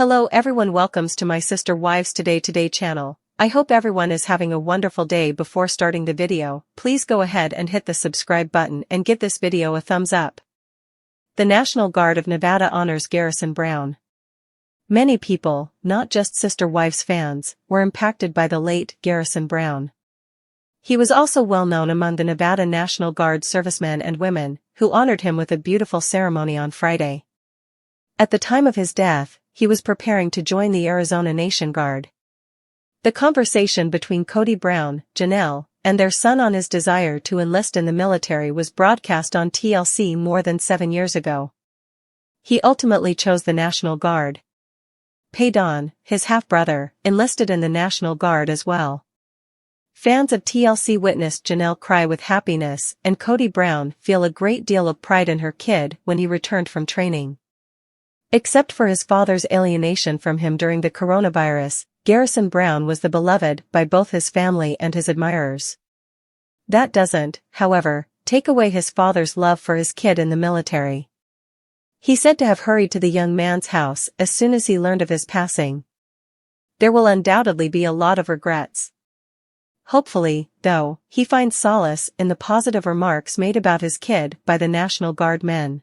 Hello everyone, welcomes to my Sister Wives Today channel. I hope everyone is having a wonderful day. Before starting the video, please go ahead and hit the subscribe button and give this video a thumbs up. The National Guard of Nevada honors Garrison Brown. Many people, not just Sister Wives fans, were impacted by the late Garrison Brown. He was also well known among the Nevada National Guard servicemen and women, who honored him with a beautiful ceremony on Friday. At the time of his death, he was preparing to join the Arizona Nation Guard. The conversation between Cody Brown, Janelle, and their son on his desire to enlist in the military was broadcast on TLC more than 7 years ago. He ultimately chose the National Guard. Paydon, his half-brother, enlisted in the National Guard as well. Fans of TLC witnessed Janelle cry with happiness, and Cody Brown feel a great deal of pride in her kid when he returned from training. Except for his father's alienation from him during the coronavirus, Garrison Brown was the beloved by both his family and his admirers. That doesn't, however, take away his father's love for his kid in the military. He's said to have hurried to the young man's house as soon as he learned of his passing. There will undoubtedly be a lot of regrets. Hopefully, though, he finds solace in the positive remarks made about his kid by the National Guard men.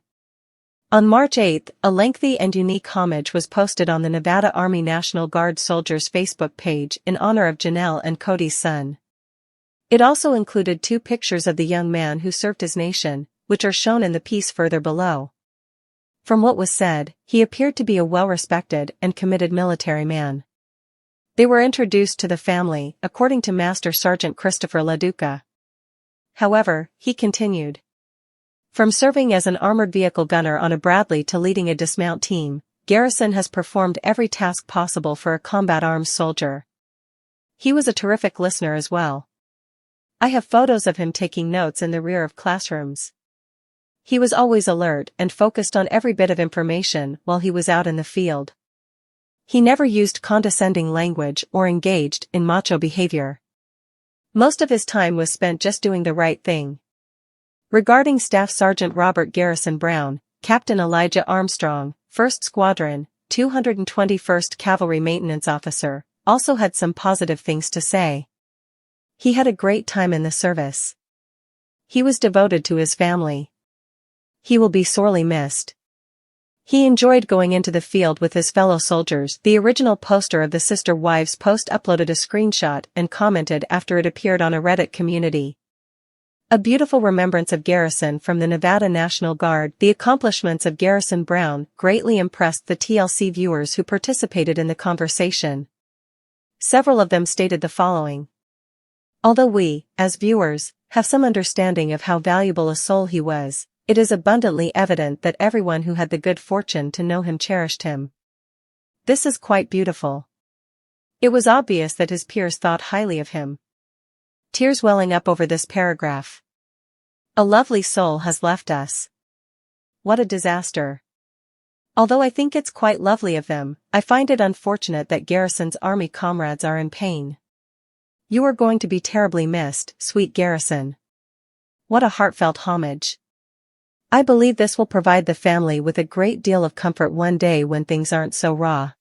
On March 8, a lengthy and unique homage was posted on the Nevada Army National Guard soldiers' Facebook page in honor of Janelle and Cody's son. It also included 2 pictures of the young man who served his nation, which are shown in the piece further below. From what was said, he appeared to be a well-respected and committed military man. They were introduced to the family, according to Master Sergeant Christopher Luka. However, he continued. From serving as an armored vehicle gunner on a Bradley to leading a dismount team, Garrison has performed every task possible for a combat arms soldier. He was a terrific listener as well. I have photos of him taking notes in the rear of classrooms. He was always alert and focused on every bit of information while he was out in the field. He never used condescending language or engaged in macho behavior. Most of his time was spent just doing the right thing. Regarding Staff Sergeant Robert Garrison Brown, Captain Elijah Armstrong, 1st Squadron, 221st Cavalry Maintenance Officer, also had some positive things to say. He had a great time in the service. He was devoted to his family. He will be sorely missed. He enjoyed going into the field with his fellow soldiers. The original poster of the Sister Wives post uploaded a screenshot and commented after it appeared on a Reddit community. A beautiful remembrance of Garrison from the Nevada National Guard. The accomplishments of Garrison Brown greatly impressed the TLC viewers who participated in the conversation. Several of them stated the following. Although we, as viewers, have some understanding of how valuable a soul he was, it is abundantly evident that everyone who had the good fortune to know him cherished him. This is quite beautiful. It was obvious that his peers thought highly of him. Tears welling up over this paragraph. A lovely soul has left us. What a disaster. Although I think it's quite lovely of them, I find it unfortunate that Garrison's army comrades are in pain. You are going to be terribly missed, sweet Garrison. What a heartfelt homage. I believe this will provide the family with a great deal of comfort one day when things aren't so raw.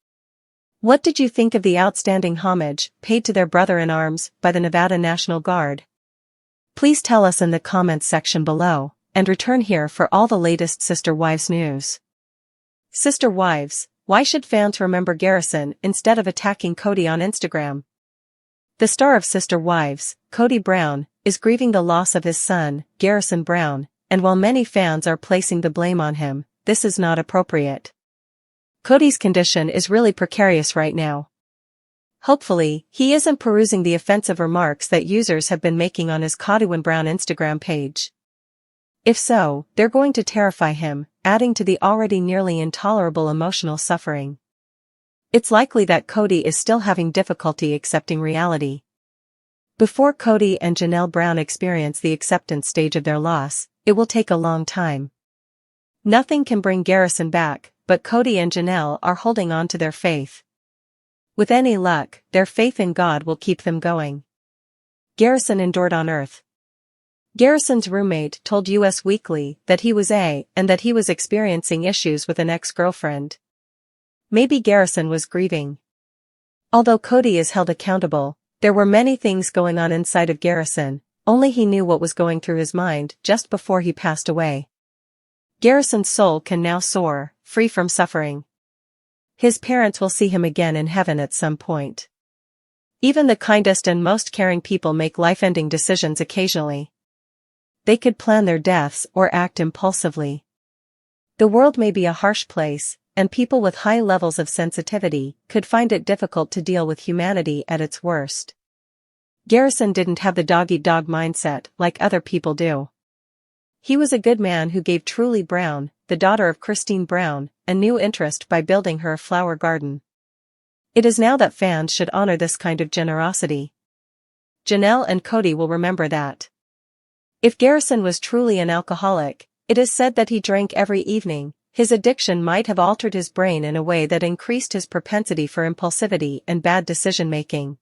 What did you think of the outstanding homage paid to their brother-in-arms by the Nevada National Guard? Please tell us in the comments section below, and return here for all the latest Sister Wives news. Sister Wives, why should fans remember Garrison instead of attacking Cody on Instagram? The star of Sister Wives, Cody Brown, is grieving the loss of his son, Garrison Brown, and while many fans are placing the blame on him, this is not appropriate. Cody's condition is really precarious right now. Hopefully, he isn't perusing the offensive remarks that users have been making on his Cody Brown Instagram page. If so, they're going to terrify him, adding to the already nearly intolerable emotional suffering. It's likely that Cody is still having difficulty accepting reality. Before Cody and Janelle Brown experience the acceptance stage of their loss, it will take a long time. Nothing can bring Garrison back, but Cody and Janelle are holding on to their faith. With any luck, their faith in God will keep them going. Garrison endured on Earth. Garrison's roommate told US Weekly that he was and that he was experiencing issues with an ex-girlfriend. Maybe Garrison was grieving. Although Cody is held accountable, there were many things going on inside of Garrison, only he knew what was going through his mind just before he passed away. Garrison's soul can now soar, free from suffering. His parents will see him again in heaven at some point. Even the kindest and most caring people make life-ending decisions occasionally. They could plan their deaths or act impulsively. The world may be a harsh place, and people with high levels of sensitivity could find it difficult to deal with humanity at its worst. Garrison didn't have the dog-eat-dog mindset like other people do. He was a good man who gave Truly Brown, the daughter of Christine Brown, a new interest by building her a flower garden. It is now that fans should honor this kind of generosity. Janelle and Cody will remember that. If Garrison was truly an alcoholic, it is said that he drank every evening. His addiction might have altered his brain in a way that increased his propensity for impulsivity and bad decision-making.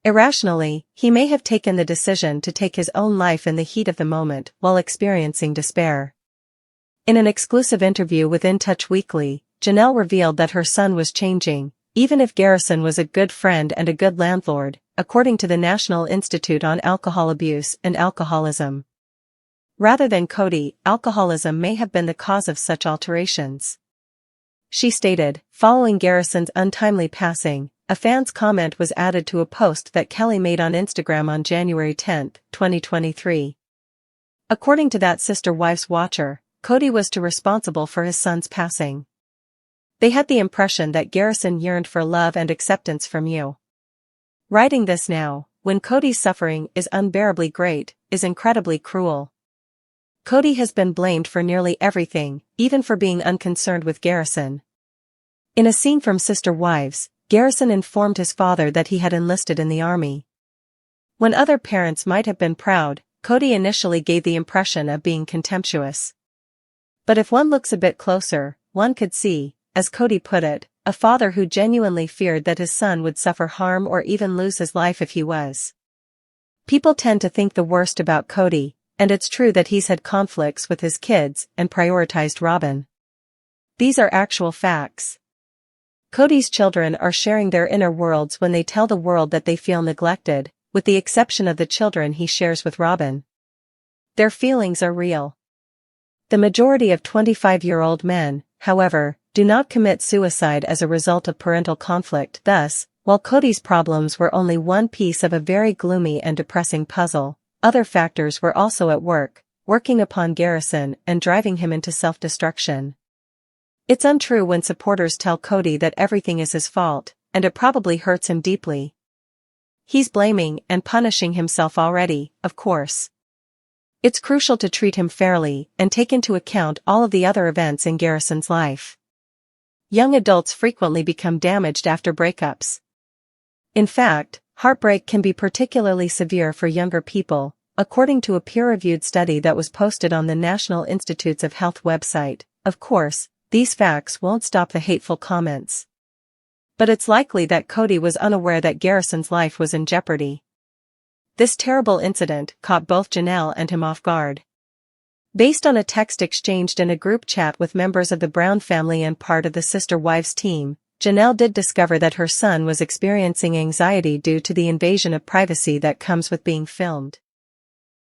Irrationally, he may have taken the decision to take his own life in the heat of the moment while experiencing despair. In an exclusive interview with In Touch Weekly, Janelle revealed that her son was changing, even if Garrison was a good friend and a good landlord, according to the National Institute on Alcohol Abuse and Alcoholism. Rather than Cody, alcoholism may have been the cause of such alterations. She stated, following Garrison's untimely passing, a fan's comment was added to a post that Kelly made on Instagram on January 10, 2023. According to that sister wife's watcher, Cody was too responsible for his son's passing. They had the impression that Garrison yearned for love and acceptance from you. Writing this now, when Cody's suffering is unbearably great, is incredibly cruel. Cody has been blamed for nearly everything, even for being unconcerned with Garrison. In a scene from Sister Wives, Garrison informed his father that he had enlisted in the army. When other parents might have been proud, Cody initially gave the impression of being contemptuous. But if one looks a bit closer, one could see, as Cody put it, a father who genuinely feared that his son would suffer harm or even lose his life if he was. People tend to think the worst about Cody, and it's true that he's had conflicts with his kids and prioritized Robin. These are actual facts. Cody's children are sharing their inner worlds when they tell the world that they feel neglected, with the exception of the children he shares with Robin. Their feelings are real. The majority of 25-year-old men, however, do not commit suicide as a result of parental conflict. Thus, while Cody's problems were only one piece of a very gloomy and depressing puzzle, other factors were also at work, working upon Garrison and driving him into self-destruction. It's untrue when supporters tell Cody that everything is his fault, and it probably hurts him deeply. He's blaming and punishing himself already, of course. It's crucial to treat him fairly and take into account all of the other events in Garrison's life. Young adults frequently become damaged after breakups. In fact, heartbreak can be particularly severe for younger people, according to a peer-reviewed study that was posted on the National Institutes of Health website. Of course, these facts won't stop the hateful comments. But it's likely that Cody was unaware that Garrison's life was in jeopardy. This terrible incident caught both Janelle and him off guard. Based on a text exchanged in a group chat with members of the Brown family and part of the Sister Wives team, Janelle did discover that her son was experiencing anxiety due to the invasion of privacy that comes with being filmed.